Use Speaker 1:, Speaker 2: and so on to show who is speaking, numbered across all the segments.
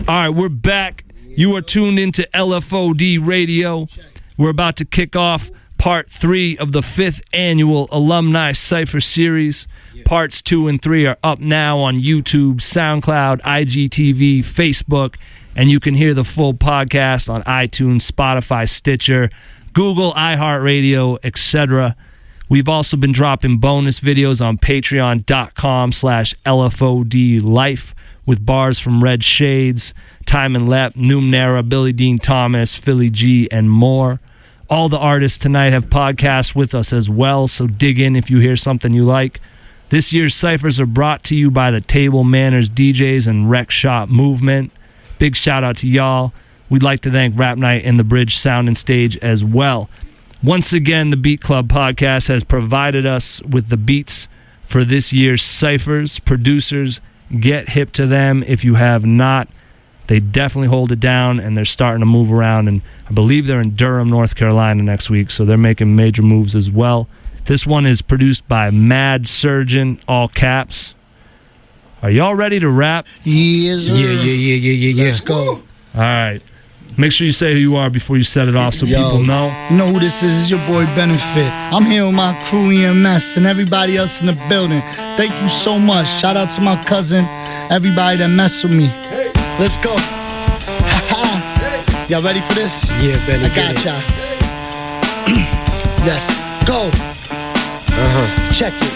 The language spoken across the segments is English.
Speaker 1: All right, we're back. You are tuned into LFOD Radio. We're about to kick off Part 3 of the 5th Annual Alumni Cypher Series. Parts 2 and 3 are up now on YouTube, SoundCloud, IGTV, Facebook, and you can hear the full podcast on iTunes, Spotify, Stitcher, Google, iHeartRadio, etc. We've also been dropping bonus videos on patreon.com/LFODlife with bars from Red Shades, Time and Lep, Numenera, Billy Dean Thomas, Philly G, and more. All the artists tonight have podcasts with us as well, so dig in if you hear something you like. This year's Cyphers are brought to you by the Table Manners DJs and Rec Shop Movement. Big shout out to y'all. We'd like to thank Rap Night and the Bridge Sound and Stage as well. Once again, the Beat Club podcast has provided us with the beats for this year's Cyphers. Producers, get hip to them if you have not. They definitely hold it down, and they're starting to move around, and I believe they're in Durham, North Carolina next week, so they're making major moves as well. This one is produced by Mad Surgeon, all caps. Are y'all ready to rap?
Speaker 2: Yes, sir.
Speaker 3: Yeah.
Speaker 2: Let's go.
Speaker 1: All right. Make sure you say who you are before you set it off so people know.
Speaker 2: You know who this is? It's your boy Benefit. I'm here with my crew EMS and everybody else in the building. Thank you so much. Shout out to my cousin, everybody that mess with me. Let's go. Y'all ready for this?
Speaker 3: Yeah, Benny.
Speaker 2: I got y'all. Let's go. Check it.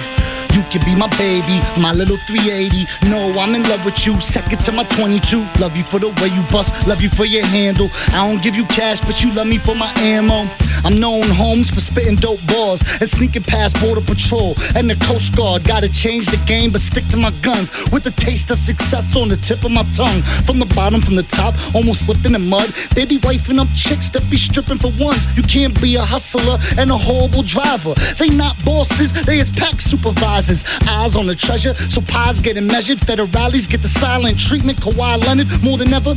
Speaker 2: You can be my baby, my little 380. No, I'm in love with you, second to my 22. Love you for the way you bust, love you for your handle. I don't give you cash, but you love me for my ammo. I'm known, Holmes, for spitting dope bars and sneaking past Border Patrol and the Coast Guard. Gotta change the game, but stick to my guns with the taste of success on the tip of my tongue. From the bottom, from the top, almost slipped in the mud. They be wifing up chicks that be stripping for ones. You can't be a hustler and a horrible driver. They not bosses, they is pack supervisors. Eyes on the treasure, so pies getting measured. Federales get the silent treatment. Kawhi Leonard, more than ever.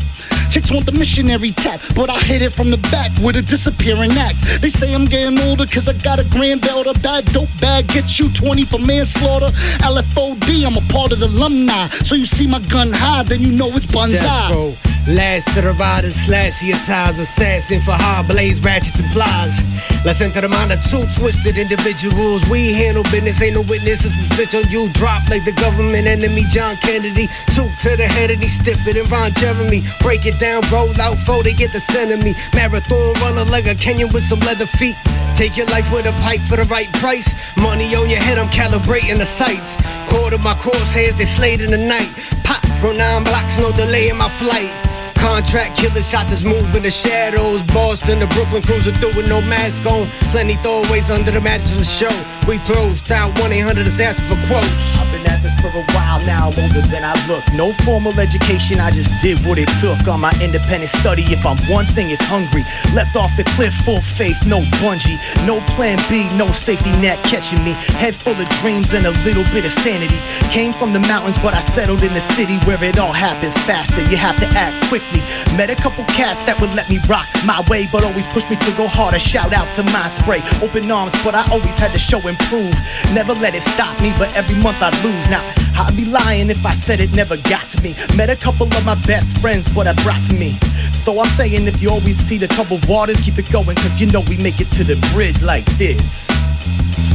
Speaker 2: Chicks want the missionary tap, but I hit it from the back with a disappearing act. They say I'm getting older cause I got a granddaughter. Bad dope bag, get you 20 for manslaughter. LFOD, I'm a part of the alumni. So you see my gun high, then you know it's bonsai.
Speaker 3: Last of the riders, slashy ties, assassin for hard blades, ratchets and plies. Let's enter the mind of two twisted individuals. We handle business, ain't no witnesses to stitch on you. Drop like the government enemy, John Kennedy. Two to the head of these stiffer than Ron Jeremy. Break it down, roll out, fold, they get the scent of me. Marathon runner like a Kenyan with some leather feet. Take your life with a pipe for the right price. Money on your head, I'm calibrating the sights. Quarter my crosshairs, they slayed in the night. Pop from 9 blocks, no delay in my flight. Contract killer shot this move in the shadows. Boston to Brooklyn cruising through with no mask on. Plenty throwaways under the mattress for show. We pros, dial 1-800 is asking for quotes.
Speaker 4: I've been at this for a while now, older than I look. No formal education, I just did what it took. On my independent study, if I'm one thing, it's hungry. Leapt off the cliff, full faith, no bungee. No plan B, no safety net catching me. Head full of dreams and a little bit of sanity. Came from the mountains, but I settled in the city where it all happens faster. You have to act quickly. Met a couple cats that would let me rock my way, but always pushed me to go harder. Shout out to my spray. Open arms, but I always had to show and prove. Never let it stop me, but every month I'd lose. Now, I'd be lying if I said it never got to me. Met a couple of my best friends, but I brought to me. So I'm saying if you always see the troubled waters, keep it going, cause you know we make it to the bridge like this.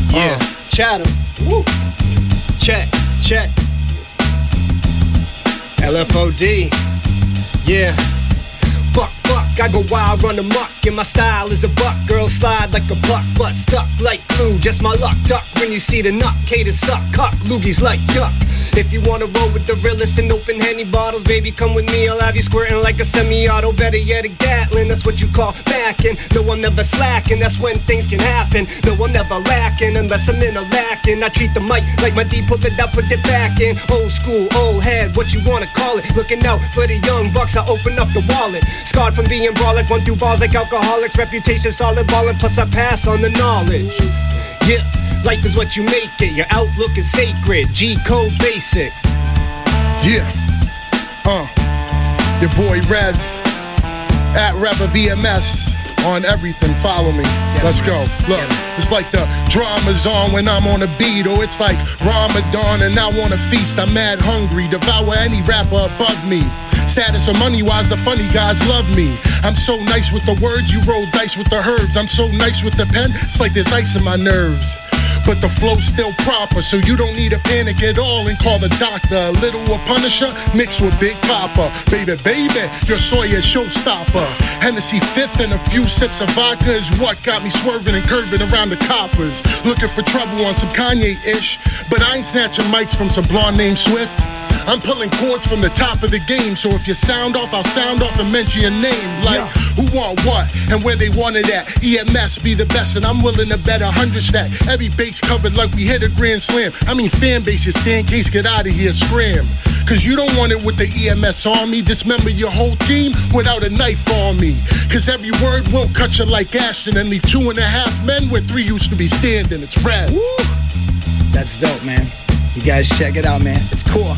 Speaker 3: Yeah, Chatham. Woo. Check. LFOD. Yeah. Buck, I go wild, run amok, and my style is a buck. Girls slide like a buck, butt stuck like glue. Just my luck, duck when you see the nut. Caters suck, cuck, loogies like yuck. If you wanna roll with the realest and open Henny bottles, baby, come with me, I'll have you squirting like a semi-auto. Better yet, a Gatlin, that's what you call backing. No, I'm never slacking, that's when things can happen. No, I'm never lacking unless I'm in a lacking. I treat the mic like my D, pull it up, put it back in. Old school, old head, what you wanna call it. Looking out for the young bucks, I open up the wallet. Scarred from being brolic, run through bars like alcoholics. Reputation solid ballin', plus I pass on the knowledge. Yeah. Life is what you make it, your outlook is sacred. G-code basics.
Speaker 5: Yeah. Your boy Rev, at Rev of EMS. on everything, follow me. Let's go. Look, it's like the drama's on when I'm on a beat, or it's like Ramadan and I want to feast. I'm mad hungry, devour any rapper above me. Status or money-wise, the funny gods love me. I'm so nice with the words, you roll dice with the herbs. I'm so nice with the pen, it's like there's ice in my nerves. But the flow's still proper, so you don't need to panic at all and call the doctor. A little a Punisher mixed with Big Papa. Baby, baby, your Sawyer's showstopper. Hennessy fifth and a few sips of vodka is what got me swerving and curving around the coppers. Looking for trouble on some Kanye-ish, but I ain't snatching mics from some blonde named Swift. I'm pulling chords from the top of the game, so if you sound off, I'll sound off and mention your name. Like, who want what and where they want it at. EMS be the best, and I'm willing to bet 100 stack. Every base covered like we hit a grand slam. I mean, fan base, you stand case, get out of here, scram. Cause you don't want it with the EMS army. Dismember your whole team without a knife on me. Cause every word won't cut you like Ashton and leave 2.5 men where 3 used to be standing. It's rad.
Speaker 4: Woo! That's dope, man. You guys check it out, man. It's cool.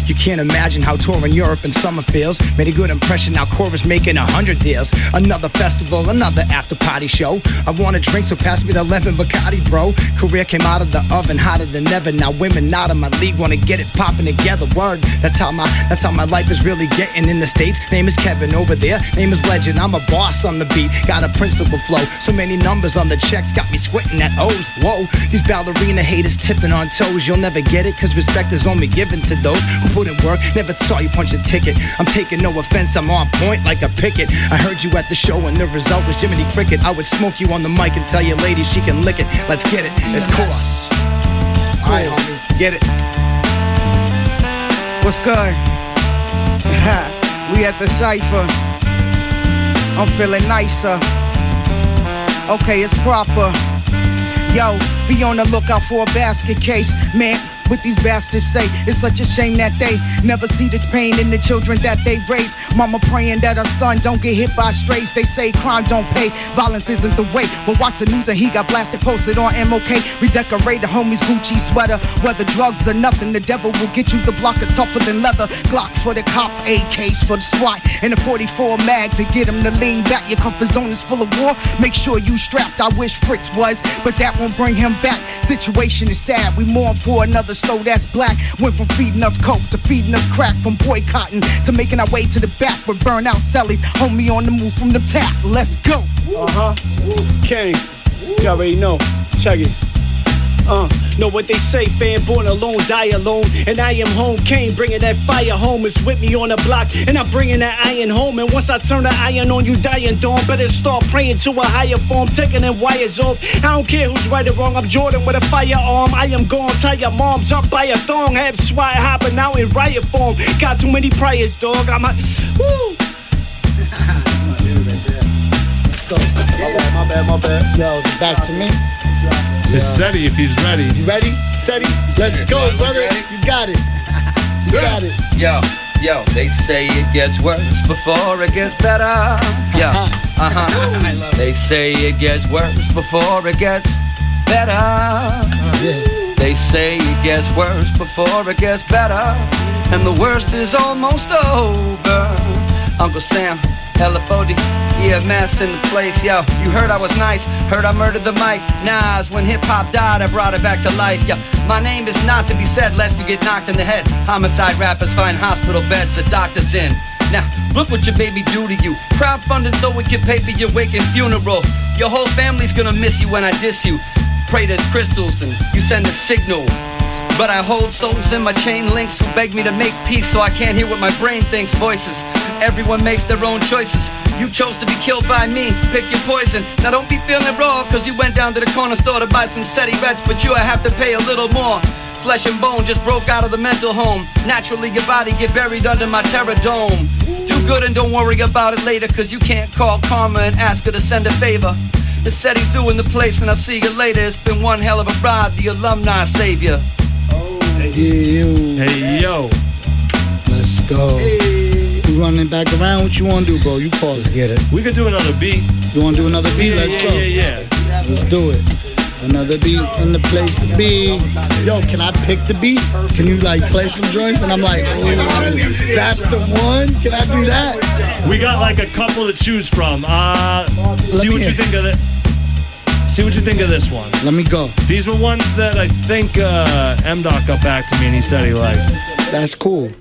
Speaker 4: You can't imagine how touring Europe in summer feels. Made a good impression, now Corvus making 100 deals. Another festival, another after party show. I want a drink, so pass me the lemon Bacardi, bro. Career came out of the oven, hotter than ever. Now women out of my league wanna get it popping together. Word, that's how my life is really getting in the States. Name is Kevin over there, name is Legend. I'm a boss on the beat, got a principal flow. So many numbers on the checks, got me squinting at O's. Whoa, these ballerina haters tipping on toes. You'll never get it, cause respect is only given to those who put in work. Never saw you punch a ticket. I'm taking no offense, I'm on point like a picket. I heard you at the show and the result was Jiminy Cricket. I would smoke you on the mic and tell your lady she can lick it. Let's get it, it's cool. Alright, homie, get it.
Speaker 6: What's good? We at the Cypher. I'm feeling nicer. Okay, it's proper. Yo, be on the lookout for a basket case, man. What these bastards say, it's such a shame that they never see the pain in the children that they raise. Mama praying that her son don't get hit by strays. They say crime don't pay, violence isn't the way. But watch the news and he got blasted, posted on MOK. Redecorate the homie's Gucci sweater. Whether drugs or nothing, the devil will get you. The block is tougher than leather. Glock for the cops, AKs for the SWAT, and a 44 mag to get him to lean back. Your comfort zone is full of war, make sure you strapped. I wish Fritz was, but that won't bring him back. Situation is sad, we mourn for another soul that's black. Went from feeding us coke to feeding us crack, from boycotting to making our way to the back with burnout cellies. Homie on the move from the tap, let's go.
Speaker 7: Kane, you already know, check it. Know what they say, fan born alone, die alone. And I am home, Kane, bringing that fire home. Is with me on the block, and I'm bringing that iron home. And once I turn the iron on, you dying, dawn. Better start praying to a higher form, taking them wires off. I don't care who's right or wrong, I'm Jordan with a firearm. I am gone, tie your moms up by a thong. Have SWAT hopping out in riot form. Got too many priors, dog, I'm a, woo.
Speaker 2: My bad. Yo, it's back to me.
Speaker 1: It's Seti if he's ready.
Speaker 2: You ready? Seti? Let's go, brother. You got it. You got it.
Speaker 8: Yo, they say it gets worse before it gets better. Yo, They say it gets worse before it gets better. They say it gets worse before it gets better. And the worst is almost over. Uncle Sam, LFOD, EMS in the place, yo. You heard I was nice, heard I murdered the mic. Nas, when hip-hop died, I brought it back to life, yo. My name is not to be said lest you get knocked in the head. Homicide rappers find hospital beds, the doctor's in. Now, look what your baby do to you. Crowdfunding so we can pay for your wake and funeral. Your whole family's gonna miss you when I diss you. Pray to crystals and you send a signal. But I hold souls in my chain links who beg me to make peace so I can't hear what my brain thinks. Voices, everyone makes their own choices. You chose to be killed by me, pick your poison. Now don't be feeling raw cause you went down to the corner store to buy some Seti Reds, but you have to pay a little more. Flesh and bone just broke out of the mental home. Naturally your body get buried under my terror dome. Do good and don't worry about it later, cause you can't call karma and ask her to send a favor. It's Seti Tzu in the place and I'll see you later. It's been one hell of a ride, the alumni savior.
Speaker 1: Hey yo,
Speaker 2: let's go. We running back around. What you wanna do, bro? You pause.
Speaker 5: Let's get it.
Speaker 1: We could do another beat.
Speaker 2: You wanna do another beat? Let's go.
Speaker 1: Yeah.
Speaker 2: Let's do it. Another beat in the place to be. Yo, can I pick the beat? Can you like play some joints? And I'm like, oh, that's the one. Can I do that?
Speaker 1: We got like a couple to choose from. See what you think of it. See what you think of this one.
Speaker 2: Let me go.
Speaker 1: These were ones that I think M-Doc got back to me and he said he liked.
Speaker 2: That's cool.